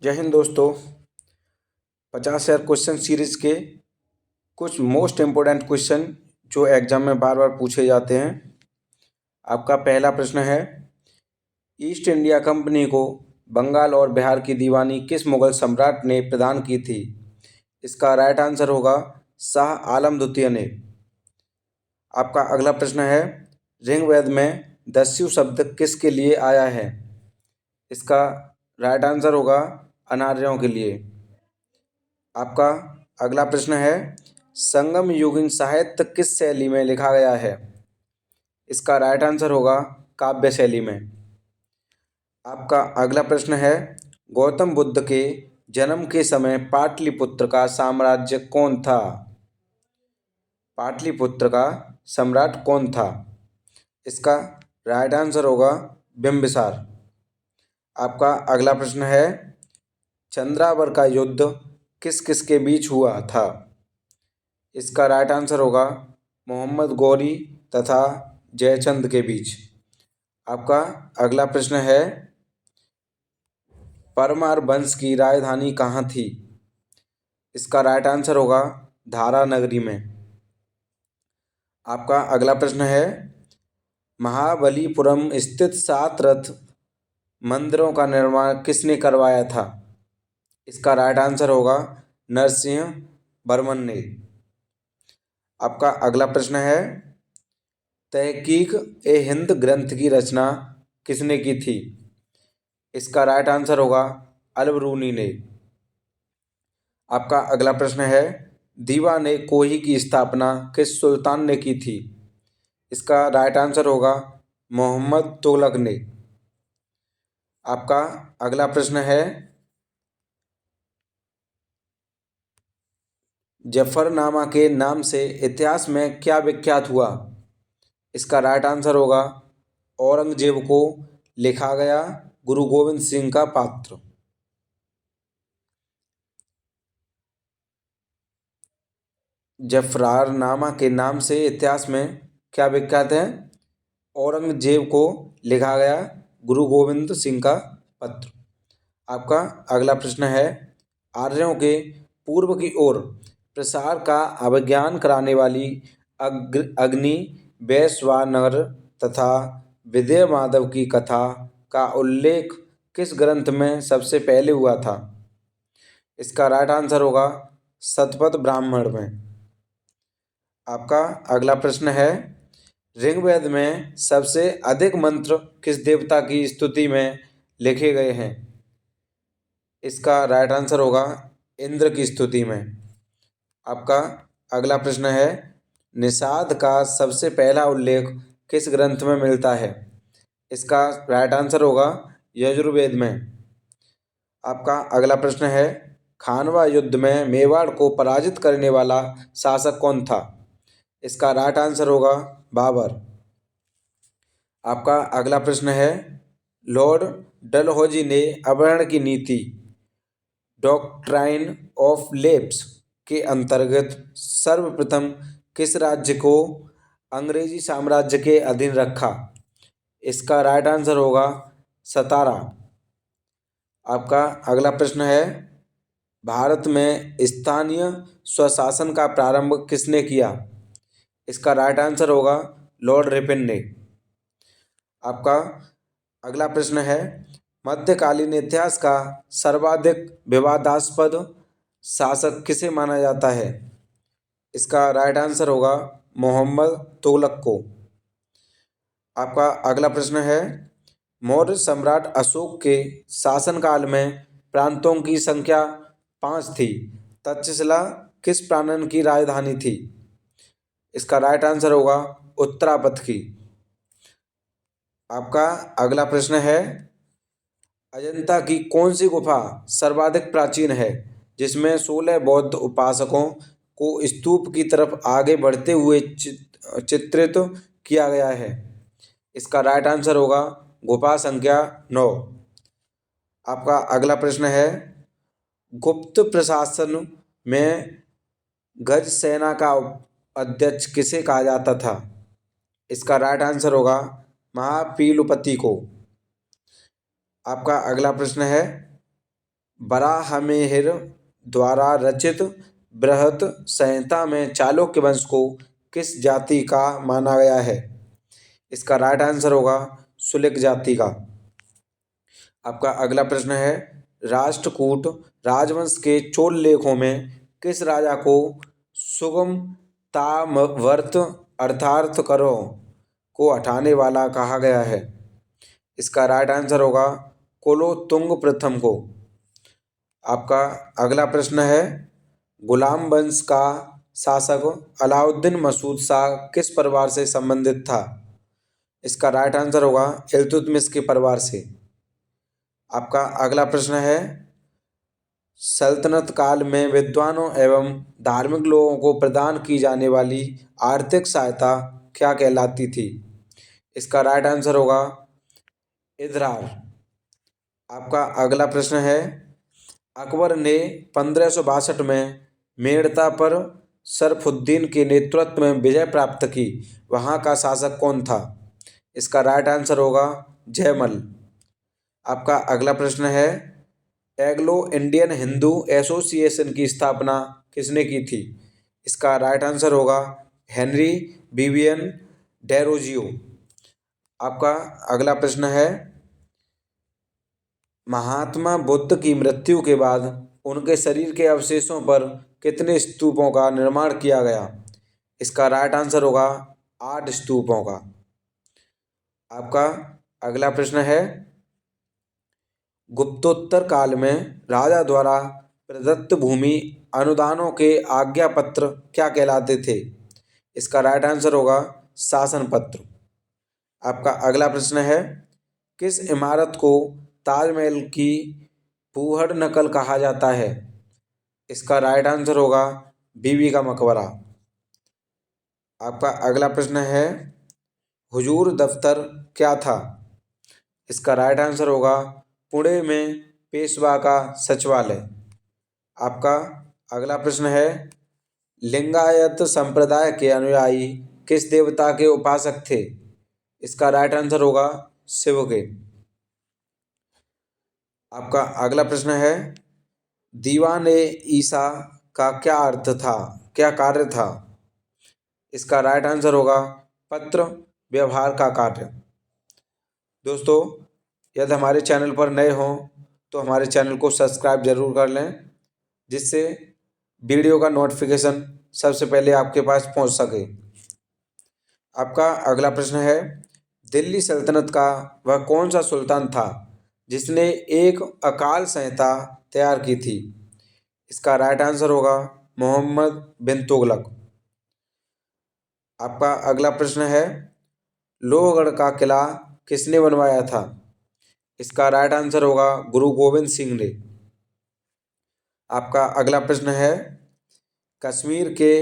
जय हिंद दोस्तों। 50,000 question series के कुछ मोस्ट इम्पोर्टेंट क्वेश्चन जो एग्जाम में बार बार पूछे जाते हैं। आपका पहला प्रश्न है, ईस्ट इंडिया कंपनी को बंगाल और बिहार की दीवानी किस मुगल सम्राट ने प्रदान की थी? इसका राइट आंसर होगा शाह आलम द्वितीय ने। आपका अगला प्रश्न है, ऋग्वेद में दस्यु शब्द किसके लिए आया है? इसका राइट आंसर होगा अनार्यों के लिए। आपका अगला प्रश्न है, संगम युगीन साहित्य किस शैली में लिखा गया है? इसका राइट आंसर होगा काव्य शैली में। आपका अगला प्रश्न है, गौतम बुद्ध के जन्म के समय पाटलिपुत्र का साम्राज्य कौन था? पाटलिपुत्र का सम्राट कौन था? इसका राइट आंसर होगा बिंबिसार। आपका अगला प्रश्न है, चंद्रावर का युद्ध किस किस के बीच हुआ था? इसका राइट आंसर होगा मोहम्मद गौरी तथा जयचंद के बीच। आपका अगला प्रश्न है, परमार वंश की राजधानी कहाँ थी? इसका राइट आंसर होगा धारा नगरी में। आपका अगला प्रश्न है, महाबलीपुरम स्थित 7 रथ मंदिरों का निर्माण किसने करवाया था? इसका राइट आंसर होगा नरसिंह वर्मन ने। आपका अगला प्रश्न है, तहकीक ए हिंद ग्रंथ की रचना किसने की थी? इसका राइट आंसर होगा अल-बरूनी ने। आपका अगला प्रश्न है, दीवान ए कोही की स्थापना किस सुल्तान ने की थी? इसका राइट आंसर होगा मोहम्मद तुगलक ने। आपका अगला प्रश्न है, जफरनामा के नाम से इतिहास में क्या विख्यात हुआ? इसका राइट आंसर होगा औरंगजेब को लिखा गया गुरु गोविंद सिंह का पत्र। जफरनामा के नाम से इतिहास में क्या विख्यात है? औरंगजेब को लिखा गया गुरु गोविंद सिंह का पत्र। आपका अगला प्रश्न है, आर्यों के पूर्व की ओर प्रसार का अभिज्ञान कराने वाली अग्नि वैश्वानर तथा विजय माधव की कथा का उल्लेख किस ग्रंथ में सबसे पहले हुआ था? इसका राइट आंसर होगा शतपथ ब्राह्मण में। आपका अगला प्रश्न है, ऋग्वेद में सबसे अधिक मंत्र किस देवता की स्तुति में लिखे गए हैं? इसका राइट आंसर होगा इंद्र की स्तुति में। आपका अगला प्रश्न है, निषाद का सबसे पहला उल्लेख किस ग्रंथ में मिलता है? इसका राइट आंसर होगा यजुर्वेद में। आपका अगला प्रश्न है, खानवा युद्ध में मेवाड़ को पराजित करने वाला शासक कौन था? इसका राइट आंसर होगा बाबर। आपका अगला प्रश्न है, लॉर्ड डलहौजी ने अवर्ण की नीति डॉक्ट्राइन ऑफ लेप्स के अंतर्गत सर्वप्रथम किस राज्य को अंग्रेजी साम्राज्य के अधीन रखा? इसका राइट आंसर होगा सतारा। आपका अगला प्रश्न है, भारत में स्थानीय स्वशासन का प्रारंभ किसने किया? इसका राइट आंसर होगा लॉर्ड रिपन ने। आपका अगला प्रश्न है, मध्यकालीन इतिहास का सर्वाधिक विवादास्पद शासक किसे माना जाता है? इसका राइट आंसर होगा मोहम्मद तुगलक को। आपका अगला प्रश्न है, मौर्य सम्राट अशोक के शासनकाल में प्रांतों की संख्या 5 थी। तक्षशिला किस प्रांत की राजधानी थी? इसका राइट आंसर होगा उत्तरापथ की। आपका अगला प्रश्न है, अजंता की कौन सी गुफा सर्वाधिक प्राचीन है जिसमें 16 बौद्ध उपासकों को स्तूप की तरफ आगे बढ़ते हुए चित्रित किया गया है? इसका राइट आंसर होगा गुफा संख्या 9। आपका अगला प्रश्न है, गुप्त प्रशासन में गज सेना का अध्यक्ष किसे कहा जाता था? इसका राइट आंसर होगा महापीलुपति को। आपका अगला प्रश्न है, वराहमिहिर द्वारा रचित बृहत संहिता में चालुक्य वंश को किस जाति का माना गया है? इसका राइट आंसर होगा सुलिक जाति का। आपका अगला प्रश्न है, राष्ट्रकूट राजवंश के चोल लेखों में किस राजा को सुगमताम्रवर्त अर्थात करों को हटाने वाला कहा गया है? इसका राइट आंसर होगा कुलोत्तुंग प्रथम को। आपका अगला प्रश्न है, गुलाम वंश का शासक अलाउद्दीन मसूद शाह किस परिवार से संबंधित था? इसका राइट आंसर होगा इल्तुतमिश के परिवार से। आपका अगला प्रश्न है, सल्तनत काल में विद्वानों एवं धार्मिक लोगों को प्रदान की जाने वाली आर्थिक सहायता क्या कहलाती थी? इसका राइट आंसर होगा इदरार। आपका अगला प्रश्न है, अकबर ने 1562 में मेड़ता पर शरफुद्दीन के नेतृत्व में विजय प्राप्त की, वहाँ का शासक कौन था? इसका राइट आंसर होगा जयमल। आपका अगला प्रश्न है, एंग्लो इंडियन हिंदू एसोसिएशन की स्थापना किसने की थी? इसका राइट आंसर होगा हेनरी विवियन डेरोजियो। आपका अगला प्रश्न है, महात्मा बुद्ध की मृत्यु के बाद उनके शरीर के अवशेषों पर कितने स्तूपों का निर्माण किया गया? इसका राइट आंसर होगा 8 स्तूपों का। आपका अगला प्रश्न है, गुप्तोत्तर काल में राजा द्वारा प्रदत्त भूमि अनुदानों के आज्ञा पत्र क्या कहलाते थे? इसका राइट आंसर होगा शासन पत्र। आपका अगला प्रश्न है, किस इमारत को ताजमहल की फूहड़ नकल कहा जाता है? इसका राइट आंसर होगा बीबी का मकबरा। आपका अगला प्रश्न है, हुजूर दफ्तर क्या था? इसका राइट आंसर होगा पुणे में पेशवा का सचिवालय। आपका अगला प्रश्न है, लिंगायत संप्रदाय के अनुयायी किस देवता के उपासक थे? इसका राइट आंसर होगा शिव के। आपका अगला प्रश्न है, दीवान ए ईसा का क्या अर्थ था, क्या कार्य था? इसका राइट आंसर होगा पत्र व्यवहार का कार्य। दोस्तों, यदि हमारे चैनल पर नए हों तो हमारे चैनल को सब्सक्राइब जरूर कर लें, जिससे वीडियो का नोटिफिकेशन सबसे पहले आपके पास पहुंच सके। आपका अगला प्रश्न है, दिल्ली सल्तनत का वह कौन सा सुल्तान था जिसने एक अकाल संहिता तैयार की थी? इसका राइट आंसर होगा मोहम्मद बिन तुगलक। आपका अगला प्रश्न है, लोहगढ़ का किला किसने बनवाया था? इसका राइट आंसर होगा गुरु गोविंद सिंह ने। आपका अगला प्रश्न है, कश्मीर के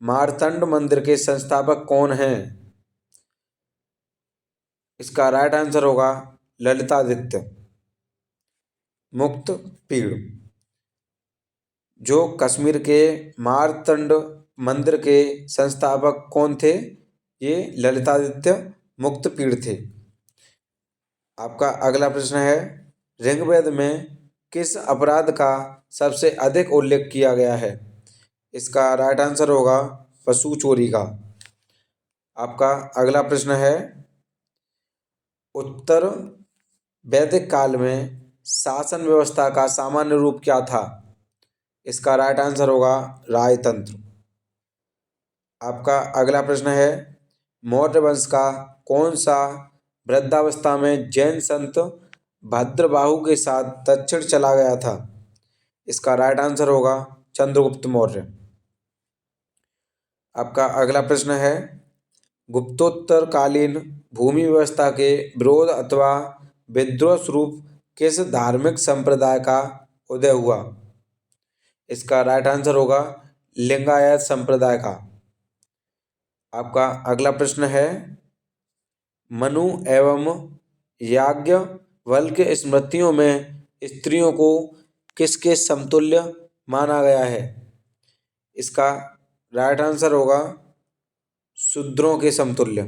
मारतंड मंदिर के संस्थापक कौन हैं? इसका राइट आंसर होगा ललितादित्य। मुक्त पीड़। जो कश्मीर के मारतंड मंदिर के संस्थापक कौन थे? ये ललितादित्य मुक्त पीड़ थे। आपका अगला प्रश्न है, ऋग्वेद में किस अपराध का सबसे अधिक उल्लेख किया गया है? इसका राइट आंसर होगा पशु चोरी का। आपका अगला प्रश्न है, उत्तर वैदिक काल में शासन व्यवस्था का सामान्य रूप क्या था? इसका राइट आंसर होगा राजतंत्र। आपका अगला प्रश्न है, मौर्य वंश का कौन सा वृद्धावस्था में जैन संत भद्रबाहु के साथ दक्षिण चला गया था? इसका राइट आंसर होगा चंद्रगुप्त मौर्य। आपका अगला प्रश्न है, गुप्तोत्तरकालीन भूमि व्यवस्था के विरोध अथवा विद्रोह स्वरूप किस धार्मिक संप्रदाय का उदय हुआ? इसका राइट आंसर होगा लिंगायत संप्रदाय का। आपका अगला प्रश्न है, मनु एवं याज्ञवल्क्य के स्मृतियों में स्त्रियों को किसके समतुल्य माना गया है? इसका राइट आंसर होगा शूद्रों के समतुल्य।